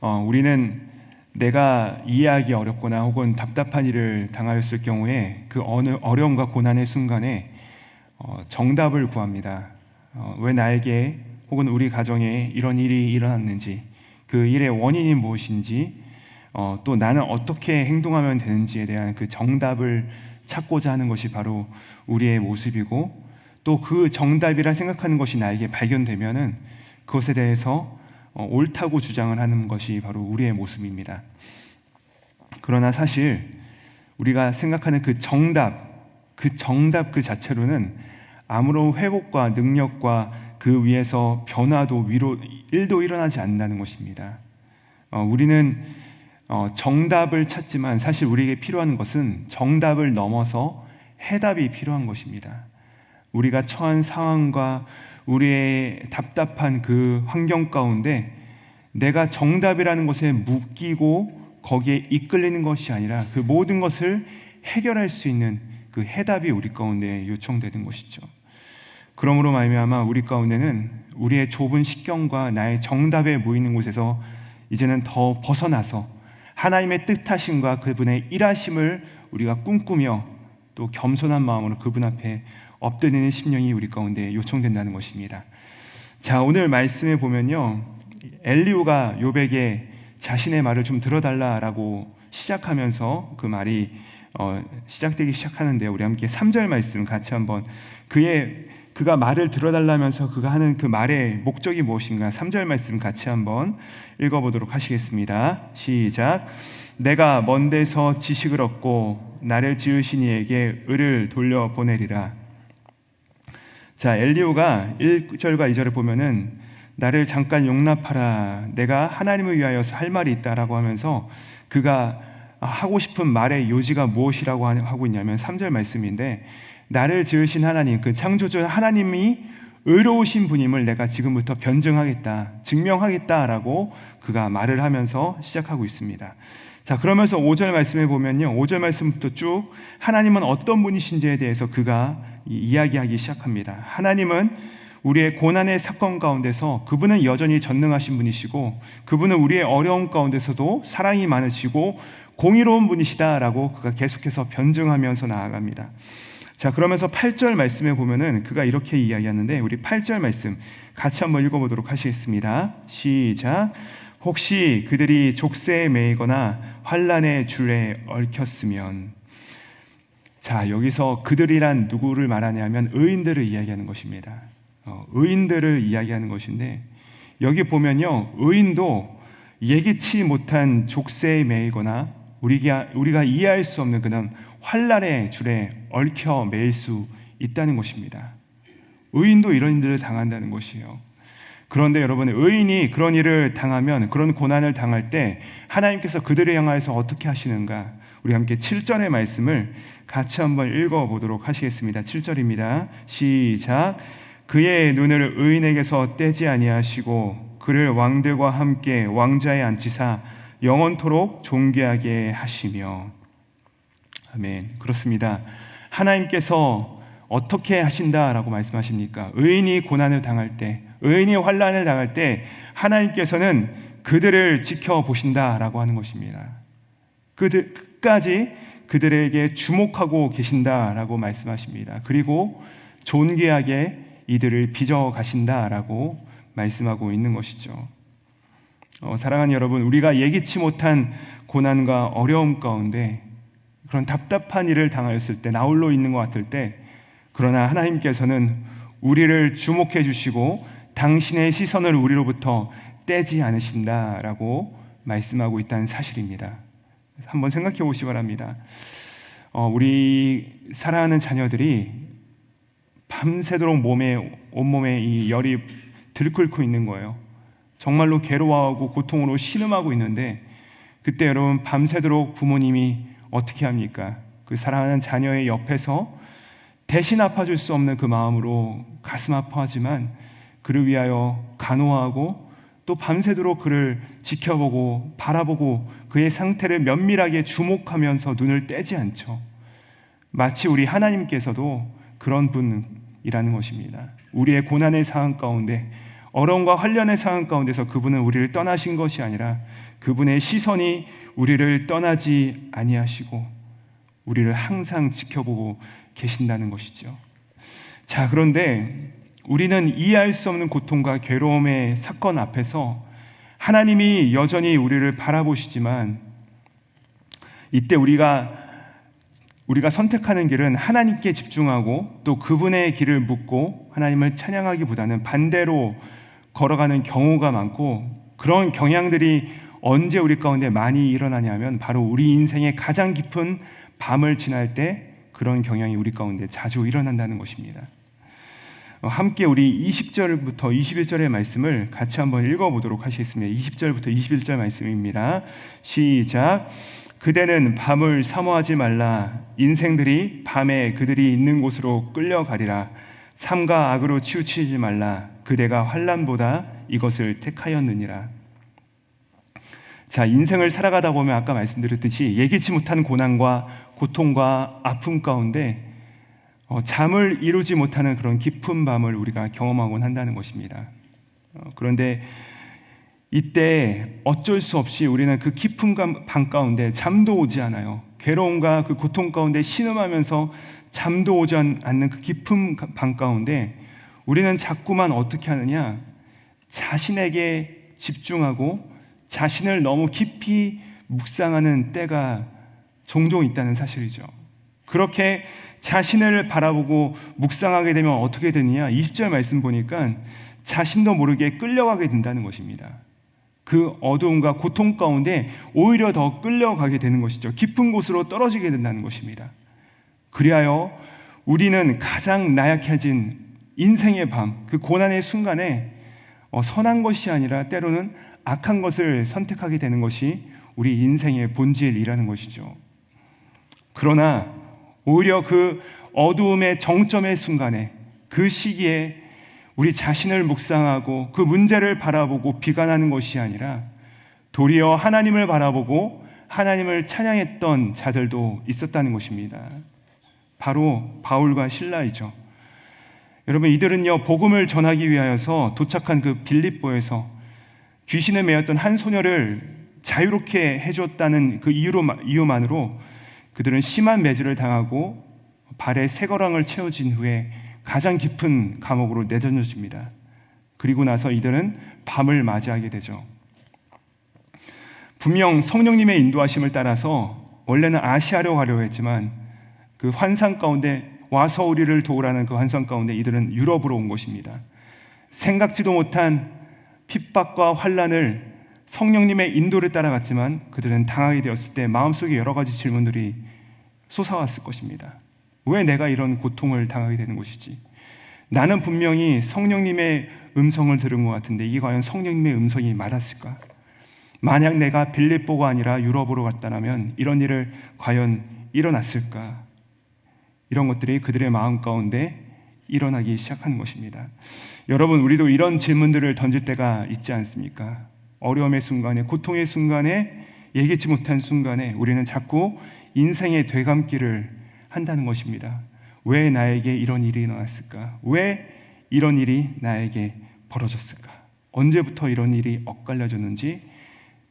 우리는 내가 이해하기 어렵거나 혹은 답답한 일을 당하였을 경우에 그 어느 어려움과 고난의 순간에 정답을 구합니다. 왜 나에게 혹은 우리 가정에 이런 일이 일어났는지, 그 일의 원인이 무엇인지, 또 나는 어떻게 행동하면 되는지에 대한 그 정답을 찾고자 하는 것이 바로 우리의 모습이고, 또 그 정답이라 생각하는 것이 나에게 발견되면은 그것에 대해서 옳다고 주장을 하는 것이 바로 우리의 모습입니다. 그러나 사실 우리가 생각하는 그 정답 그 자체로는 아무런 회복과 능력과 그 위에서 변화도 위로 1도 일어나지 않는다는 것입니다. 우리는 정답을 찾지만 사실 우리에게 필요한 것은 정답을 넘어서 해답이 필요한 것입니다. 우리가 처한 상황과 우리의 답답한 그 환경 가운데 내가 정답이라는 것에 묶이고 거기에 이끌리는 것이 아니라 그 모든 것을 해결할 수 있는 그 해답이 우리 가운데 요청되는 것이죠. 그러므로 말미암아 우리 가운데는 우리의 좁은 식견과 나의 정답에 모이는 곳에서 이제는 더 벗어나서 하나님의 뜻하심과 그분의 일하심을 우리가 꿈꾸며 또 겸손한 마음으로 그분 앞에 엎드리는 심령이 우리 가운데 요청된다는 것입니다. 자, 오늘 말씀에 보면요, 엘리후가 욥에게 자신의 말을 좀 들어달라라고 시작하면서 그 말이 시작되기 시작하는데요. 우리 함께 3절 말씀 같이 한번 그가 말을 들어달라면서 그가 하는 그 말의 목적이 무엇인가 3절 말씀 같이 한번 읽어보도록 하시겠습니다. 시작. 내가 먼 데서 지식을 얻고 나를 지으신 이에게 을을 돌려보내리라. 자, 엘리후가 1절과 2절을 보면은 나를 잠깐 용납하라, 내가 하나님을 위하여서 할 말이 있다라고 하면서 그가 하고 싶은 말의 요지가 무엇이라고 하고 있냐면 3절 말씀인데, 나를 지으신 하나님, 그 창조주 하나님이 의로우신 분임을 내가 지금부터 변증하겠다, 증명하겠다라고 그가 말을 하면서 시작하고 있습니다. 자, 그러면서 5절 말씀에 보면요, 5절 말씀부터 쭉 하나님은 어떤 분이신지에 대해서 그가 이야기하기 시작합니다. 하나님은 우리의 고난의 사건 가운데서 그분은 여전히 전능하신 분이시고, 그분은 우리의 어려움 가운데서도 사랑이 많으시고 공의로운 분이시다라고 그가 계속해서 변증하면서 나아갑니다. 자, 그러면서 8절 말씀에 보면은 그가 이렇게 이야기하는데, 우리 8절 말씀 같이 한번 읽어보도록 하시겠습니다. 시작. 혹시 그들이 족쇄에 매이거나 환난의 줄에 얽혔으면. 자, 여기서 그들이란 누구를 말하냐면 의인들을 이야기하는 것입니다. 의인들을 이야기하는 것인데, 여기 보면요, 의인도 예기치 못한 족쇄에 매이거나 우리가 이해할 수 없는 그런 환난의 줄에 얽혀 매일 수 있다는 것입니다. 의인도 이런 일을 당한다는 것이에요. 그런데 여러분, 의인이 그런 일을 당하면, 그런 고난을 당할 때 하나님께서 그들을 향하여서 어떻게 하시는가? 우리 함께 7절의 말씀을 같이 한번 읽어보도록 하시겠습니다. 7절입니다. 시작. 그의 눈을 의인에게서 떼지 아니하시고 그를 왕들과 함께 왕자에 앉히사 영원토록 존귀하게 하시며. 아멘. 그렇습니다. 하나님께서 어떻게 하신다라고 말씀하십니까? 의인이 고난을 당할 때, 의인이 환난을 당할 때 하나님께서는 그들을 지켜보신다라고 하는 것입니다. 끝까지 그들에게 주목하고 계신다라고 말씀하십니다. 그리고 존귀하게 이들을 빚어가신다라고 말씀하고 있는 것이죠. 사랑하는 여러분, 우리가 예기치 못한 고난과 어려움 가운데 그런 답답한 일을 당하였을 때, 나홀로 있는 것 같을 때, 그러나 하나님께서는 우리를 주목해 주시고 당신의 시선을 우리로부터 떼지 않으신다라고 말씀하고 있다는 사실입니다. 한번 생각해 보시기 바랍니다. 우리 사랑하는 자녀들이 밤새도록 온몸에 이 열이 들끓고 있는 거예요. 정말로 괴로워하고 고통으로 신음하고 있는데, 그때 여러분 밤새도록 부모님이 어떻게 합니까? 그 사랑하는 자녀의 옆에서 대신 아파줄 수 없는 그 마음으로 가슴 아파하지만 그를 위하여 간호하고 또 밤새도록 그를 지켜보고 바라보고 그의 상태를 면밀하게 주목하면서 눈을 떼지 않죠. 마치 우리 하나님께서도 그런 분이라는 것입니다. 우리의 고난의 상황 가운데 어려움과 환난의 상황 가운데서 그분은 우리를 떠나신 것이 아니라 그분의 시선이 우리를 떠나지 아니하시고 우리를 항상 지켜보고 계신다는 것이죠. 자, 그런데 우리는 이해할 수 없는 고통과 괴로움의 사건 앞에서 하나님이 여전히 우리를 바라보시지만 이때 우리가 선택하는 길은 하나님께 집중하고 또 그분의 길을 묻고 하나님을 찬양하기보다는 반대로 걸어가는 경우가 많고, 그런 경향들이 언제 우리 가운데 많이 일어나냐면 바로 우리 인생의 가장 깊은 밤을 지날 때 그런 경향이 우리 가운데 자주 일어난다는 것입니다. 함께 우리 20절부터 21절의 말씀을 같이 한번 읽어보도록 하시겠습니다. 20절부터 21절 말씀입니다. 시작. 그대는 밤을 사모하지 말라. 인생들이 밤에 그들이 있는 곳으로 끌려가리라. 삼가 악으로 치우치지 말라. 그대가 환난보다 이것을 택하였느니라. 자, 인생을 살아가다 보면 아까 말씀드렸듯이 예기치 못한 고난과 고통과 아픔 가운데 잠을 이루지 못하는 그런 깊은 밤을 우리가 경험하곤 한다는 것입니다. 그런데 이때 어쩔 수 없이 우리는 그 깊은 밤 가운데 잠도 오지 않아요. 괴로움과 그 고통 가운데 신음하면서 잠도 오지 않는 그 깊은 밤 가운데 우리는 자꾸만 어떻게 하느냐, 자신에게 집중하고 자신을 너무 깊이 묵상하는 때가 종종 있다는 사실이죠. 그렇게 자신을 바라보고 묵상하게 되면 어떻게 되느냐, 20절 말씀 보니까 자신도 모르게 끌려가게 된다는 것입니다. 그 어두움과 고통 가운데 오히려 더 끌려가게 되는 것이죠. 깊은 곳으로 떨어지게 된다는 것입니다. 그리하여 우리는 가장 나약해진 인생의 밤, 그 고난의 순간에 선한 것이 아니라 때로는 악한 것을 선택하게 되는 것이 우리 인생의 본질이라는 것이죠. 그러나 오히려 그 어두움의 정점의 순간에, 그 시기에 우리 자신을 묵상하고 그 문제를 바라보고 비관하는 것이 아니라 도리어 하나님을 바라보고 하나님을 찬양했던 자들도 있었다는 것입니다. 바로 바울과 실라이죠. 여러분, 이들은요, 복음을 전하기 위하여서 도착한 그 빌립보에서 귀신에 매였던 한 소녀를 자유롭게 해줬다는 그 이유만으로 그들은 심한 매질을 당하고 발에 쇠거랑을 채워진 후에 가장 깊은 감옥으로 내던져집니다. 그리고 나서 이들은 밤을 맞이하게 되죠. 분명 성령님의 인도하심을 따라서 원래는 아시아로 가려고 했지만 그 환상 가운데 와서 우리를 도우라는 그 환상 가운데 이들은 유럽으로 온 것입니다. 생각지도 못한 핍박과 환난을 성령님의 인도를 따라갔지만 그들은 당하게 되었을 때 마음속에 여러 가지 질문들이 솟아왔을 것입니다. 왜 내가 이런 고통을 당하게 되는 것이지? 나는 분명히 성령님의 음성을 들은 것 같은데 이게 과연 성령님의 음성이 맞았을까? 만약 내가 빌립보가 아니라 유럽으로 갔다면 이런 일을 과연 일어났을까? 이런 것들이 그들의 마음 가운데 일어나기 시작한 것입니다. 여러분, 우리도 이런 질문들을 던질 때가 있지 않습니까? 어려움의 순간에, 고통의 순간에, 예기치 못한 순간에 우리는 자꾸 인생의 되감기를 한다는 것입니다. 왜 나에게 이런 일이 일어났을까? 왜 이런 일이 나에게 벌어졌을까? 언제부터 이런 일이 엇갈려졌는지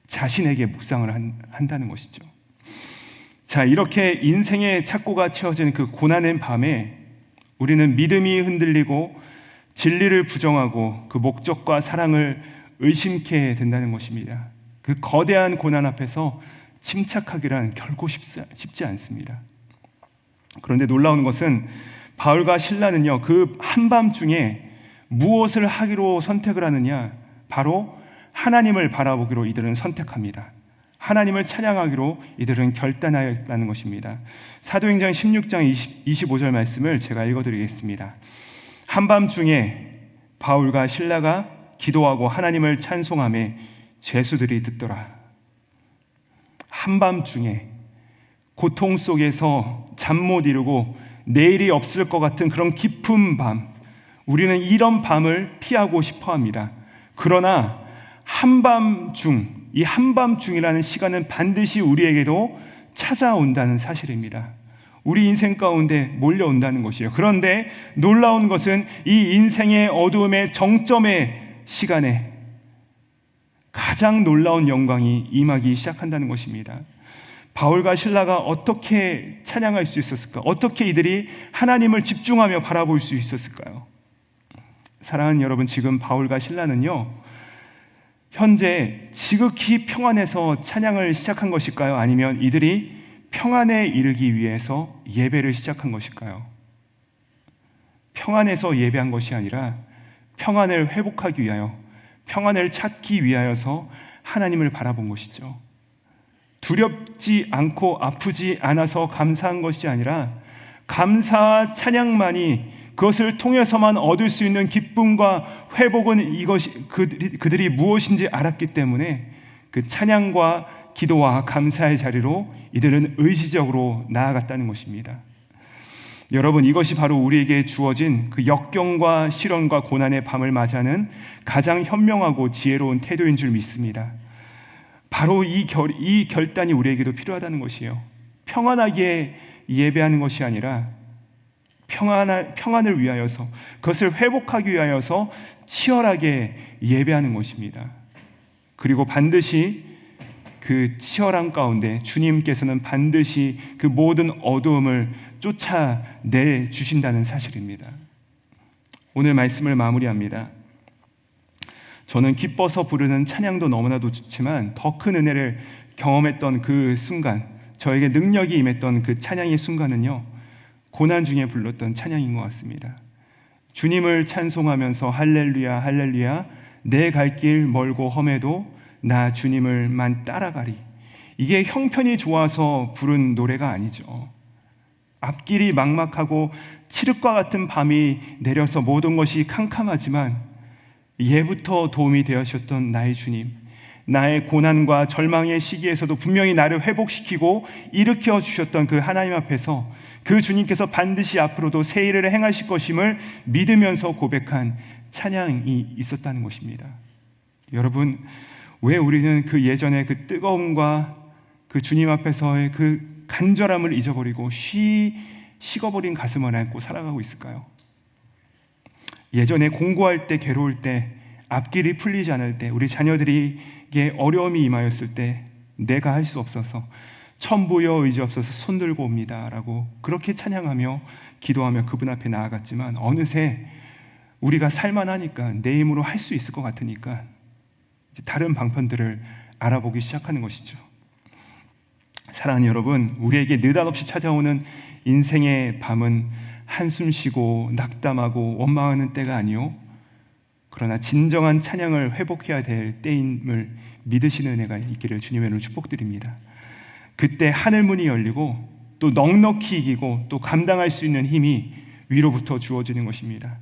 자신에게 묵상을 한다는 것이죠. 자, 이렇게 인생의 착고가 채워진 그 고난의 밤에 우리는 믿음이 흔들리고 진리를 부정하고 그 목적과 사랑을 의심케 된다는 것입니다. 그 거대한 고난 앞에서 침착하기란 결코 쉽지 않습니다. 그런데 놀라운 것은 바울과 실라는요, 그 한밤중에 무엇을 하기로 선택을 하느냐? 바로 하나님을 바라보기로 이들은 선택합니다. 하나님을 찬양하기로 이들은 결단하였다는 것입니다. 사도행전 16장 25절 말씀을 제가 읽어드리겠습니다. 한밤중에 바울과 실라가 기도하고 하나님을 찬송하며 죄수들이 듣더라. 한밤중에 고통 속에서 잠 못 이루고 내일이 없을 것 같은 그런 깊은 밤, 우리는 이런 밤을 피하고 싶어 합니다. 그러나 한밤중, 이 한밤중이라는 시간은 반드시 우리에게도 찾아온다는 사실입니다. 우리 인생 가운데 몰려온다는 것이에요. 그런데 놀라운 것은 이 인생의 어두움의 정점에 시간에 가장 놀라운 영광이 임하기 시작한다는 것입니다. 바울과 실라가 어떻게 찬양할 수 있었을까? 어떻게 이들이 하나님을 집중하며 바라볼 수 있었을까요? 사랑하는 여러분, 지금 바울과 실라는요, 현재 지극히 평안해서 찬양을 시작한 것일까요? 아니면 이들이 평안에 이르기 위해서 예배를 시작한 것일까요? 평안해서 예배한 것이 아니라 평안을 회복하기 위하여, 평안을 찾기 위하여서 하나님을 바라본 것이죠. 두렵지 않고 아프지 않아서 감사한 것이 아니라 감사와 찬양만이, 그것을 통해서만 얻을 수 있는 기쁨과 회복은 이것이 그들이 무엇인지 알았기 때문에 그 찬양과 기도와 감사의 자리로 이들은 의지적으로 나아갔다는 것입니다. 여러분, 이것이 바로 우리에게 주어진 그 역경과 시련과 고난의 밤을 맞이하는 가장 현명하고 지혜로운 태도인 줄 믿습니다. 바로 이 결단이 우리에게도 필요하다는 것이에요. 평안하게 예배하는 것이 아니라 평안을 위하여서, 그것을 회복하기 위하여서 치열하게 예배하는 것입니다. 그리고 반드시 그 치열한 가운데 주님께서는 반드시 그 모든 어두움을 쫓아내 주신다는 사실입니다. 오늘 말씀을 마무리합니다. 저는 기뻐서 부르는 찬양도 너무나도 좋지만 더 큰 은혜를 경험했던 그 순간, 저에게 능력이 임했던 그 찬양의 순간은요, 고난 중에 불렀던 찬양인 것 같습니다. 주님을 찬송하면서 할렐루야 할렐루야, 내 갈 길 멀고 험해도 나 주님을만 따라가리. 이게 형편이 좋아서 부른 노래가 아니죠. 앞길이 막막하고 칠흑과 같은 밤이 내려서 모든 것이 캄캄하지만 예부터 도움이 되어주셨던 나의 주님, 나의 고난과 절망의 시기에서도 분명히 나를 회복시키고 일으켜 주셨던 그 하나님 앞에서 그 주님께서 반드시 앞으로도 새 일을 행하실 것임을 믿으면서 고백한 찬양이 있었다는 것입니다. 여러분, 왜 우리는 그 예전의 그 뜨거움과 그 주님 앞에서의 그 간절함을 잊어버리고 식어버린 가슴을 안고 살아가고 있을까요? 예전에 공부할 때, 괴로울 때, 앞길이 풀리지 않을 때, 우리 자녀들에게 어려움이 임하였을 때 내가 할 수 없어서 천부여 의지 없어서 손들고 옵니다 라고 그렇게 찬양하며 기도하며 그분 앞에 나아갔지만 어느새 우리가 살만하니까, 내 힘으로 할 수 있을 것 같으니까 이제 다른 방편들을 알아보기 시작하는 것이죠. 사랑하는 여러분, 우리에게 느닷없이 찾아오는 인생의 밤은 한숨 쉬고 낙담하고 원망하는 때가 아니요, 그러나 진정한 찬양을 회복해야 될 때임을 믿으시는 은혜가 있기를 주님의 이름으로 축복드립니다. 그때 하늘문이 열리고 또 넉넉히 이기고 또 감당할 수 있는 힘이 위로부터 주어지는 것입니다.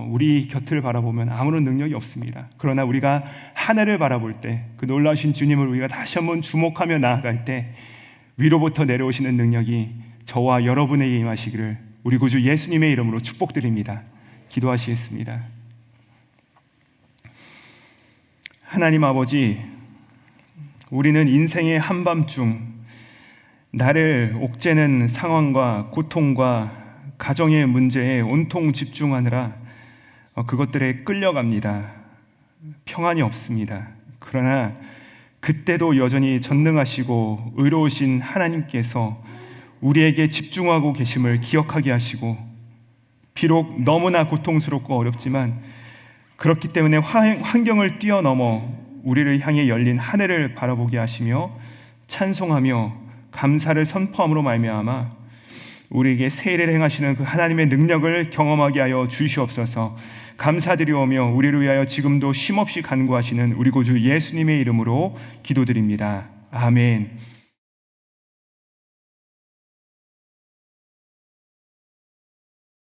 우리 곁을 바라보면 아무런 능력이 없습니다. 그러나 우리가 하늘을 바라볼 때, 그 놀라우신 주님을 우리가 다시 한번 주목하며 나아갈 때 위로부터 내려오시는 능력이 저와 여러분에게 임하시기를 우리 구주 예수님의 이름으로 축복드립니다. 기도하시겠습니다. 하나님 아버지, 우리는 인생의 한밤중 나를 옥죄는 상황과 고통과 가정의 문제에 온통 집중하느라 그것들에 끌려갑니다. 평안이 없습니다. 그러나 그때도 여전히 전능하시고 의로우신 하나님께서 우리에게 집중하고 계심을 기억하게 하시고, 비록 너무나 고통스럽고 어렵지만 그렇기 때문에 환경을 뛰어넘어 우리를 향해 열린 하늘을 바라보게 하시며 찬송하며 감사를 선포함으로 말미암아 우리에게 새 일을 행하시는 그 하나님의 능력을 경험하게 하여 주시옵소서. 감사드리오며 우리를 위하여 지금도 쉼없이 간구하시는 우리 구주 예수님의 이름으로 기도드립니다. 아멘.